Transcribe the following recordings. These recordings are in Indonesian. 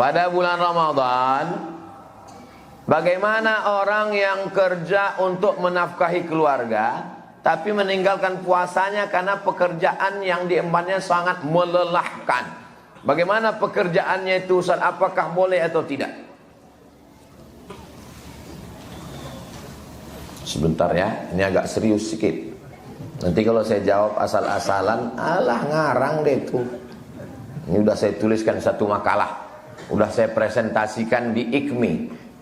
pada bulan Ramadan, bagaimana orang yang kerja untuk menafkahi keluarga tapi meninggalkan puasanya karena pekerjaan yang diembannya sangat melelahkan. Bagaimana pekerjaannya itu, Ustaz? Apakah boleh atau tidak? Sebentar ya, ini agak serius sedikit. Nanti kalau saya jawab asal-asalan, alah ngarang deh itu. Ini udah saya tuliskan satu makalah, udah saya presentasikan di IKMI,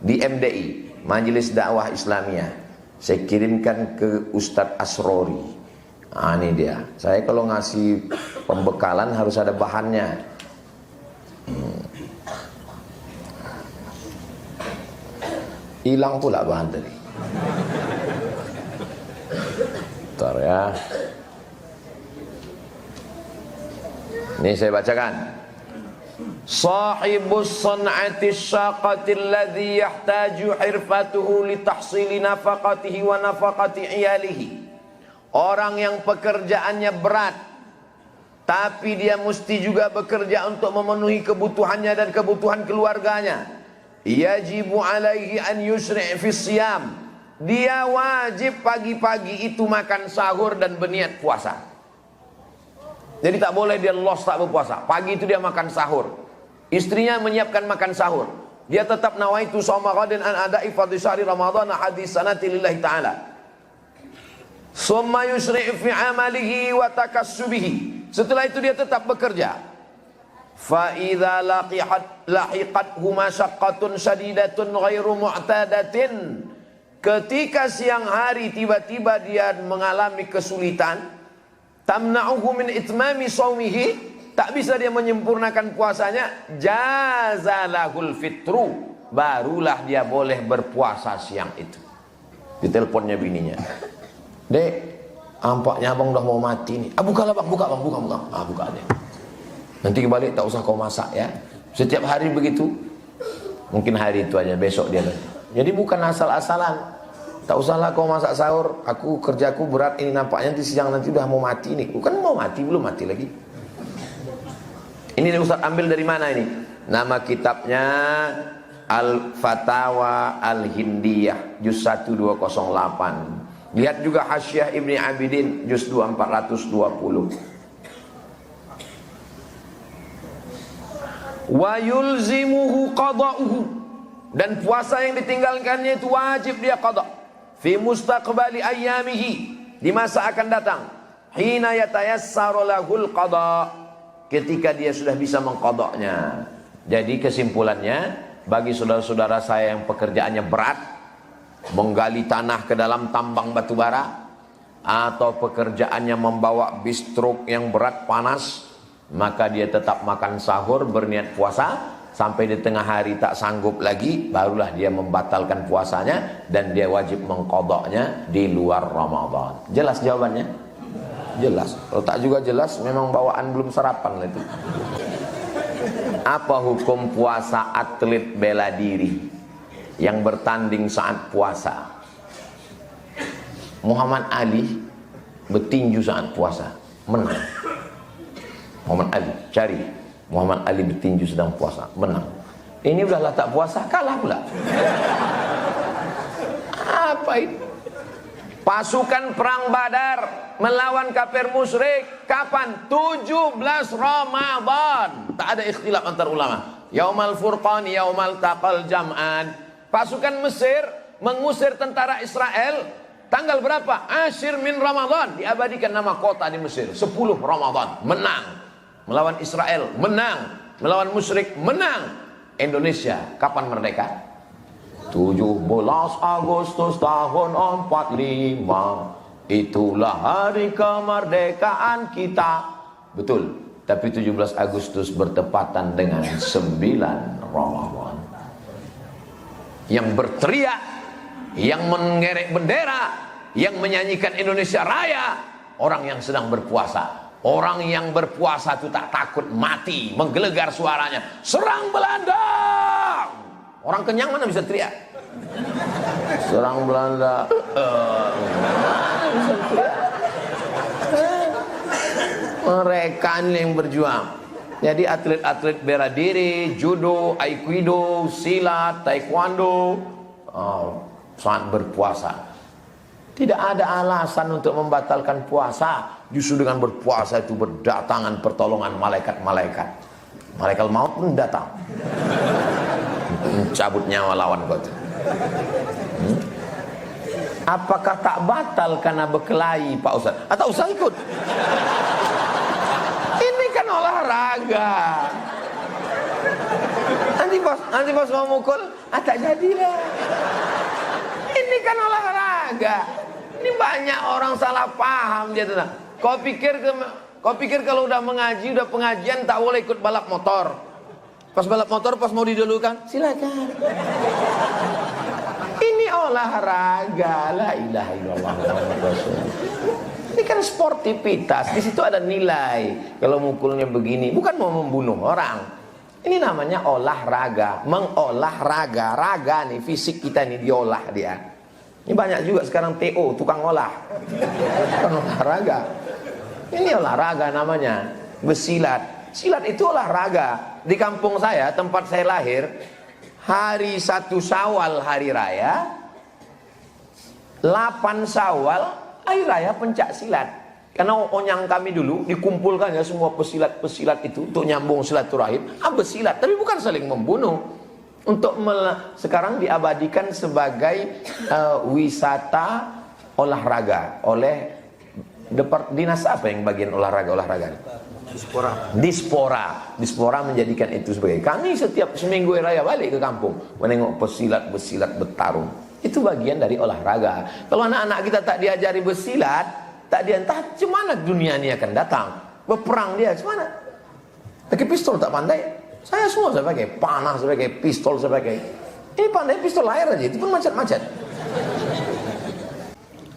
di MDI, Majelis Dakwah Islamiyah. Saya kirimkan ke Ustadz Asrori. Nah, ini dia. Saya kalau ngasih pembekalan harus ada bahannya. Hilang pula bahan tadi. Bentar ya. Ini saya bacakan. Sahibus san'ati syaqati alladhi yahtaju hirfatuhu li tahsili nafaqatihi wa nafaqati iyalihi. Orang yang pekerjaannya berat, tapi dia mesti juga bekerja untuk memenuhi kebutuhannya dan kebutuhan keluarganya. Yajibu alaihi an yusri' fi siyam. Dia wajib pagi-pagi itu makan sahur dan berniat puasa. Jadi tak boleh dia lost tak berpuasa. Pagi itu dia makan sahur. Istrinya menyiapkan makan sahur. Dia tetap nawaitu shauma ghadin an ada'i fardhi syahri ramadhan hadis sanati lillahi ta'ala. Summa yusri' fi amalihi wa takassubihi. Setelah itu dia tetap bekerja. Fa idza lahiqathu masyaqqatun shadidatun ghairu mu'tadatin. Ketika siang hari tiba-tiba dia mengalami kesulitan, tamna'uhu min itmami shaumihi, tak bisa dia menyempurnakan puasanya, jazalahul fitru, barulah dia boleh berpuasa siang itu. Diteleponnya bininya, "Dek, ampaknya abang udah mau mati nih." Bukalah bang, buka bang, buka. Buka deh. Nanti balik tak usah kau masak ya. Setiap hari begitu. Mungkin hari itu aja, besok dia nanti. Jadi bukan asal-asalan. Tak usahlah kau masak sahur. Aku kerjaku berat ini, nampaknya di siang nanti udah mau mati nih. Bukan mau mati, belum mati lagi. Ini Ustaz ambil dari mana ini? Nama kitabnya Al-Fatawa Al-Hindiyah juz 1 208. Lihat juga Hasyiah Ibni Abidin juz 2 420. Wa yulzimuhu qada'uhu, dan puasa yang ditinggalkannya itu wajib dia qada fi mustaqbali ayyamihi, di masa akan datang, hina yatayassaru lahul qada, ketika dia sudah bisa mengqadanya. Jadi kesimpulannya, bagi saudara-saudara saya yang pekerjaannya berat, menggali tanah ke dalam tambang batu bara, atau pekerjaannya membawa bis truk yang berat panas, maka dia tetap makan sahur, berniat puasa sampai di tengah hari tak sanggup lagi, barulah dia membatalkan puasanya dan dia wajib mengqadanya di luar Ramadan. Jelas jawabannya? Jelas. Kalau tak juga jelas, memang bawaan belum sarapan lah itu. Apa hukum puasa atlet bela diri yang bertanding saat puasa? Muhammad Ali bertinju saat puasa, menang. Muhammad Ali, cari Muhammad Ali bertinju sedang puasa, menang. Ini udahlah tak puasa, kalah pula. Apa itu? Pasukan perang Badar melawan kafir musyrik kapan? 17 Ramadan. Tak ada ikhtilaf antar ulama. Yaumal Furqan, yaumal taqal jam'an. Pasukan Mesir mengusir tentara Israel tanggal berapa? Asyir min Ramadan. Diabadikan nama kota di Mesir, 10 Ramadan, menang. Melawan Israel, menang. Melawan musyrik, menang. Indonesia, kapan merdeka? 17 Agustus tahun 45. Itulah hari kemerdekaan kita. Betul. Tapi 17 Agustus bertepatan dengan 9 Ramadan. Yang berteriak, yang mengerek bendera, yang menyanyikan Indonesia Raya, orang yang sedang berpuasa. Orang yang berpuasa itu tak takut mati, menggelegar suaranya, serang Belanda. Orang kenyang mana bisa teriak? Serang Belanda. Mereka ini yang berjuang. Jadi atlet-atlet bela diri, judo, aikido, silat, taekwondo, saat berpuasa. Tidak ada alasan untuk membatalkan puasa. Justru dengan berpuasa itu berdatangan pertolongan malaikat-malaikat. Malaikat maut pun datang. Mencabut nyawa lawan kau itu. Apakah tak batal karena berkelahi Pak Ustaz? Atau Ustaz ikut? Ini kan olahraga. Nanti bos mau mukul, tak jadilah. Ini kan olahraga. Ini banyak orang salah paham dia tuh. Kau pikir kalau udah mengaji, udah pengajian tak boleh ikut balap motor. Pas balap motor, pas mau didulukan, silakan. Ini olahraga. La ilaha illallah Muhammadur Rasulullah. Ini kan sportivitas. Di situ ada nilai. Kalau mukulnya begini, bukan mau membunuh orang. Ini namanya olahraga. Mengolahraga. Raga nih, fisik kita nih diolah dia. Ini banyak juga sekarang TO, tukang olah. Bukan olahraga. Ini olahraga namanya. Bersilat. Silat itu olahraga. Di kampung saya, tempat saya lahir, hari 1 Syawal hari raya, 8 Syawal hari raya pencak silat. Karena onyang kami dulu dikumpulkan ya semua pesilat-pesilat itu untuk nyambung silaturahim, bersilat, tapi bukan saling membunuh. Sekarang diabadikan sebagai wisata olahraga oleh dinas apa yang bagian olahraga? Dispora menjadikan itu sebagai. Kami setiap seminggu raya balik ke kampung menengok pesilat bertarung. Itu bagian dari olahraga. Kalau anak-anak kita tak diajari bersilat, tak diantah, cemana dunia ini akan datang? Berperang dia, cemana? Pakai pistol tak pandai. Saya semua saya pakai, panah saya pakai, pistol saya pakai. Ini pandai pistol air aja, itu pun macet-macet.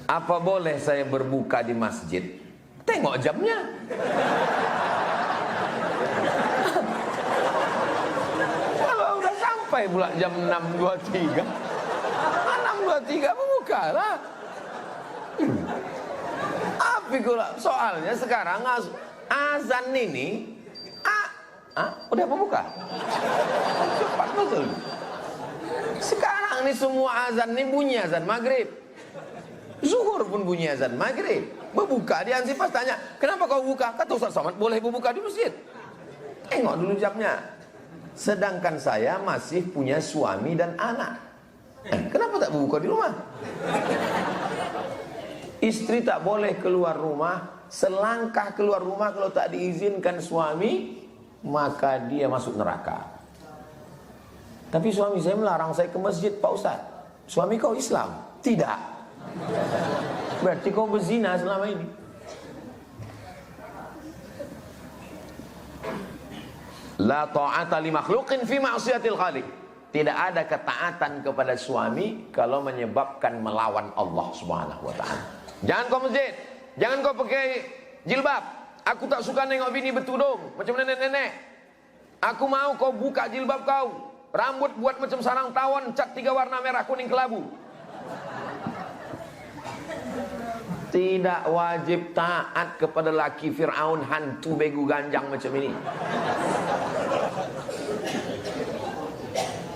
Apa boleh saya berbuka di masjid? Tengok jamnya. Kalau udah sampai pula jam 6.23, 6.23 berbuka lah. Tapi soalnya sekarang azan ini udah membuka. Cepat betul. Sekarang ini semua azan ini bunyi azan maghrib. Zuhur pun bunyi azan maghrib. Berbuka dia Ansipas tanya, kenapa kau buka? Kata Ustaz Somad, boleh berbuka di masjid. Tengok dulu jamnya. Sedangkan saya masih punya suami dan anak. Kenapa tak berbuka di rumah? Istri tak boleh keluar rumah. Selangkah keluar rumah kalau tak diizinkan suami, maka dia masuk neraka. Tapi suami saya melarang saya ke masjid, Pak Ustaz. Suami kau Islam? Tidak. Berarti kau berzina selama ini. La ta'ata li makhluqin fi ma'siyatil khaliq. Tidak ada ketaatan kepada suami kalau menyebabkan melawan Allah Subhanahu wa taala. Jangan kau masjid, jangan kau pakai jilbab. Aku tak suka nengok bini bertudung macam nenek-nenek. Aku mau kau buka jilbab kau. Rambut buat macam sarang tawon, cat 3 warna merah, kuning, kelabu. Tidak wajib taat kepada laki Fir'aun, hantu begu ganjang macam ini.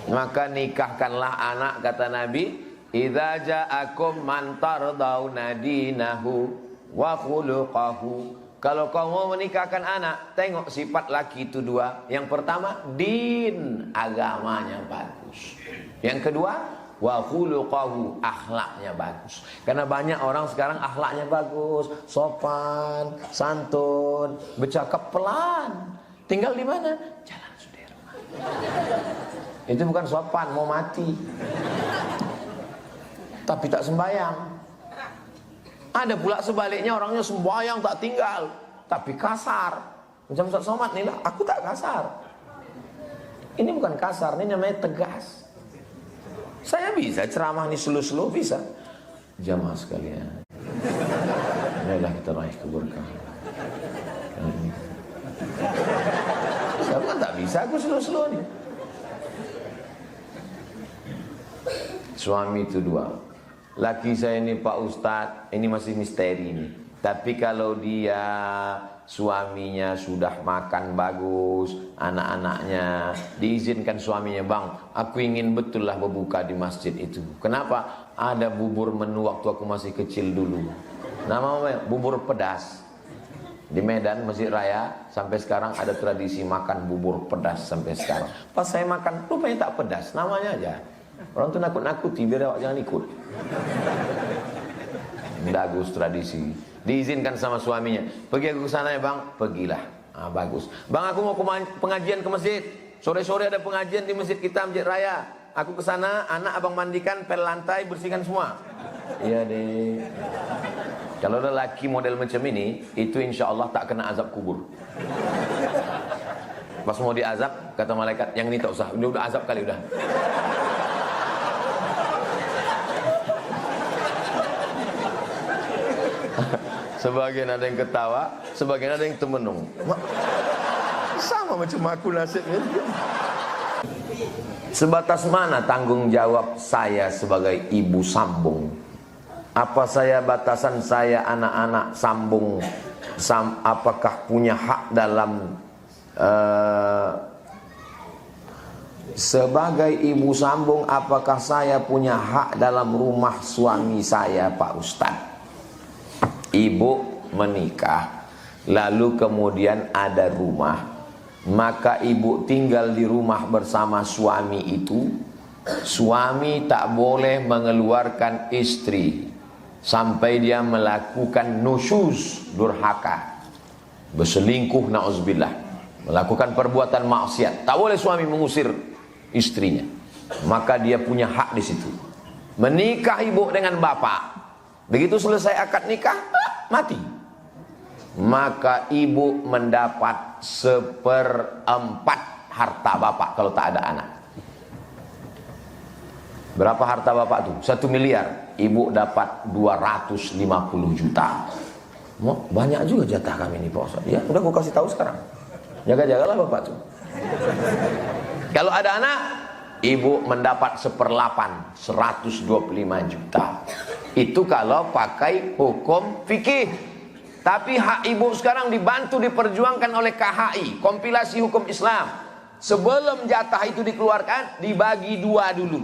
Maka nikahkanlah anak, kata Nabi, idza ja'akum man tardawna dinahu wa khuluquhu. Kalau kau mau menikahkan anak, tengok sifat laki itu 2. Yang pertama, din, agamanya bagus. Yang kedua, wa khuluquhu, akhlaknya bagus. Karena banyak orang sekarang akhlaknya bagus, sopan, santun, bercakap pelan. Tinggal di mana? Jalan Sudirman. Itu bukan sopan, mau mati. Tapi tak sembahyang. Ada pula sebaliknya, orangnya sembahyang tak tinggal, tapi kasar. Macam Ustaz Somad nih lah, aku tak kasar. Ini bukan kasar, ini namanya tegas. Saya bisa ceramah nih slow-slow, bisa. Jamaah sekalian, marilah kita raih keberkahan. Saya kan tak bisa, aku slow-slow nih. Suami itu 2. Laki saya ini Pak Ustadz, ini masih misteri nih. Tapi kalau dia suaminya sudah makan bagus, anak-anaknya diizinkan suaminya, bang, aku ingin betul lah berbuka di masjid itu. Kenapa? Ada bubur menu waktu aku masih kecil dulu. Namanya bubur pedas. Di Medan, Masjid Raya, sampai sekarang ada tradisi makan bubur pedas sampai sekarang. Pas saya makan, rupanya tak pedas, namanya aja. Orang tuh nakut-nakuti biar awak jangan ikut. Bagus tradisi. Diizinkan sama suaminya. Pergi aku ke sana ya bang, pergilah. Ah, bagus. Bang, aku mau pengajian ke masjid. Sore-sore ada pengajian di masjid kita, Masjid Raya. Aku ke sana, anak abang mandikan, pel lantai, bersihkan semua. Iya deh. Kalau ada laki model macam ini, itu insya Allah tak kena azab kubur. Pas mau diazab, kata malaikat, yang ini tak usah, udah azab kali udah. Sebagian ada yang ketawa, sebagian ada yang termenung. Sama macam aku nasibnya. Sebatas mana tanggung jawab saya sebagai ibu sambung? Apa saya batasan saya anak-anak sambung? Apakah punya hak dalam sebagai ibu sambung? Apakah saya punya hak dalam rumah suami saya, Pak Ustadz? Ibu menikah, lalu kemudian ada rumah, maka ibu tinggal di rumah bersama suami itu. Suami tak boleh mengeluarkan istri sampai dia melakukan nusyuz, durhaka, berselingkuh, na'udzubillah, melakukan perbuatan maksiat. Tak boleh suami mengusir istrinya, maka dia punya hak di situ. Menikah ibu dengan bapak, begitu selesai akad nikah, mati, maka ibu mendapat 1/4 harta bapak kalau tak ada anak. Berapa harta bapak tuh? 1 miliar. Ibu dapat 250 juta. Banyak juga jatah kami ini Pak Ustaz. Ya udah aku kasih tahu sekarang. Jaga-jagalah bapak tuh. Kalau ada anak, ibu mendapat 1/8, 125 juta. Itu kalau pakai hukum fikih. Tapi hak ibu sekarang dibantu diperjuangkan oleh KHI, kompilasi hukum Islam. Sebelum jatah itu dikeluarkan, dibagi 2 dulu.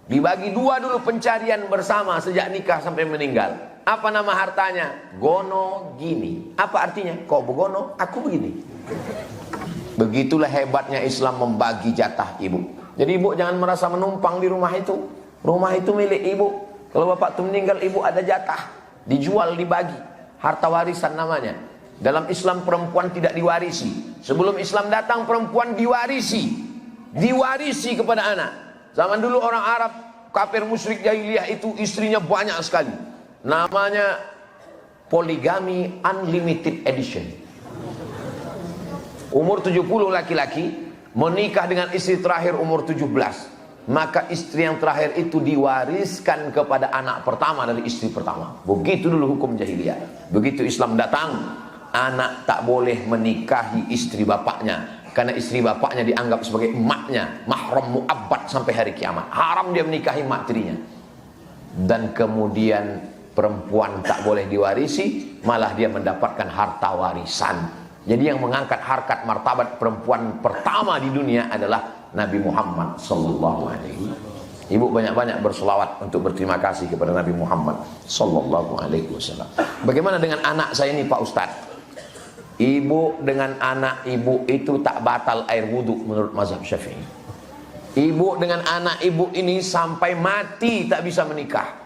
Dibagi 2 dulu pencarian bersama sejak nikah sampai meninggal. Apa nama hartanya? Gono gini. Apa artinya? Kau begono, aku begini. Begitulah hebatnya Islam membagi jatah ibu. Jadi ibu jangan merasa menumpang di rumah itu. Rumah itu milik ibu. Kalau bapak itu meninggal, ibu ada jatah. Dijual, dibagi. Harta warisan namanya. Dalam Islam perempuan tidak diwarisi. Sebelum Islam datang, perempuan diwarisi. Diwarisi kepada anak. Zaman dulu orang Arab, kafir musyrik jahiliyah itu istrinya banyak sekali. Namanya poligami unlimited edition. Umur 70 laki-laki menikah dengan istri terakhir umur 17. Maka istri yang terakhir itu diwariskan kepada anak pertama dari istri pertama. Begitu dulu hukum jahiliyah. Begitu Islam datang, anak tak boleh menikahi istri bapaknya. Karena istri bapaknya dianggap sebagai emaknya, mahram mu'abbad sampai hari kiamat. Haram dia menikahi emak tirinya. Dan kemudian perempuan tak boleh diwarisi, malah dia mendapatkan harta warisan. Jadi yang mengangkat harkat martabat perempuan pertama di dunia adalah Nabi Muhammad sallallahu alaihi. Ibu banyak-banyak berselawat untuk berterima kasih kepada Nabi Muhammad sallallahu alaihi wasallam. Bagaimana dengan anak saya ini Pak Ustadz? Ibu dengan anak ibu itu tak batal air wudhu menurut mazhab Syafi'i. Ibu dengan anak ibu ini sampai mati tak bisa menikah.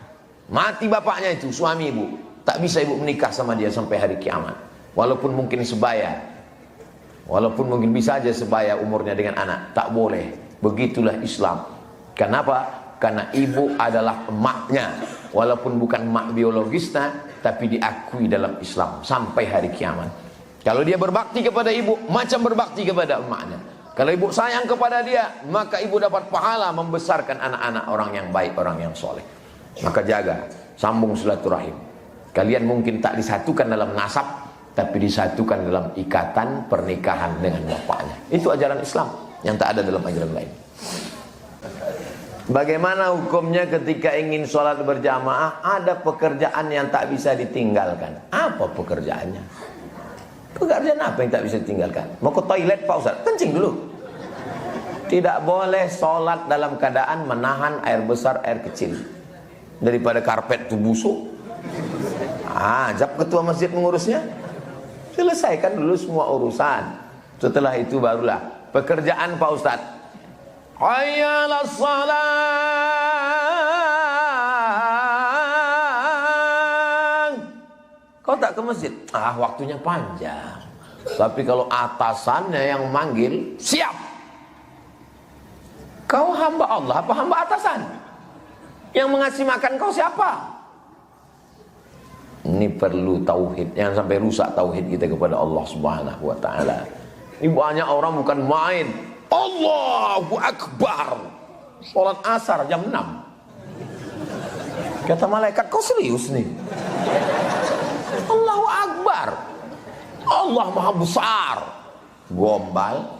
Mati bapaknya itu, suami ibu, tak bisa ibu menikah sama dia sampai hari kiamat. Walaupun mungkin sebaya, walaupun mungkin bisa aja sebaya umurnya dengan anak, tak boleh. Begitulah Islam. Kenapa? Karena ibu adalah emaknya. Walaupun bukan emak biologisnya, tapi diakui dalam Islam sampai hari kiamat. Kalau dia berbakti kepada ibu, macam berbakti kepada emaknya. Kalau ibu sayang kepada dia, maka ibu dapat pahala membesarkan anak-anak orang yang baik, orang yang soleh. Maka jaga, sambung silaturahim. Kalian mungkin tak disatukan dalam nasab, tapi disatukan dalam ikatan pernikahan dengan bapaknya. Itu ajaran Islam yang tak ada dalam ajaran lain. Bagaimana hukumnya ketika ingin sholat berjamaah, ada pekerjaan yang tak bisa ditinggalkan? Apa pekerjaannya? Pekerjaan apa yang tak bisa ditinggalkan? Mau ke toilet Pak Ustaz? Kencing dulu. Tidak boleh sholat dalam keadaan menahan air besar, air kecil. Daripada karpet itu busuk. Ajak ketua masjid mengurusnya. Selesaikan dulu semua urusan. Setelah itu barulah pekerjaan Pak Ustaz. Hayya 'alas shalah. Kau tak ke masjid? Waktunya panjang. Tapi kalau atasannya yang manggil, siap. Kau hamba Allah apa hamba atasan? Yang mengasih makan kau siapa? Ini perlu tauhid. Jangan sampai rusak tauhid kita kepada Allah Subhanahu wa taala. Ini banyak orang bukan main. Allahu Akbar. Salat asar jam 6. Kata malaikat, kau serius nih? Allahu Akbar. Allah Maha Besar. Gombal.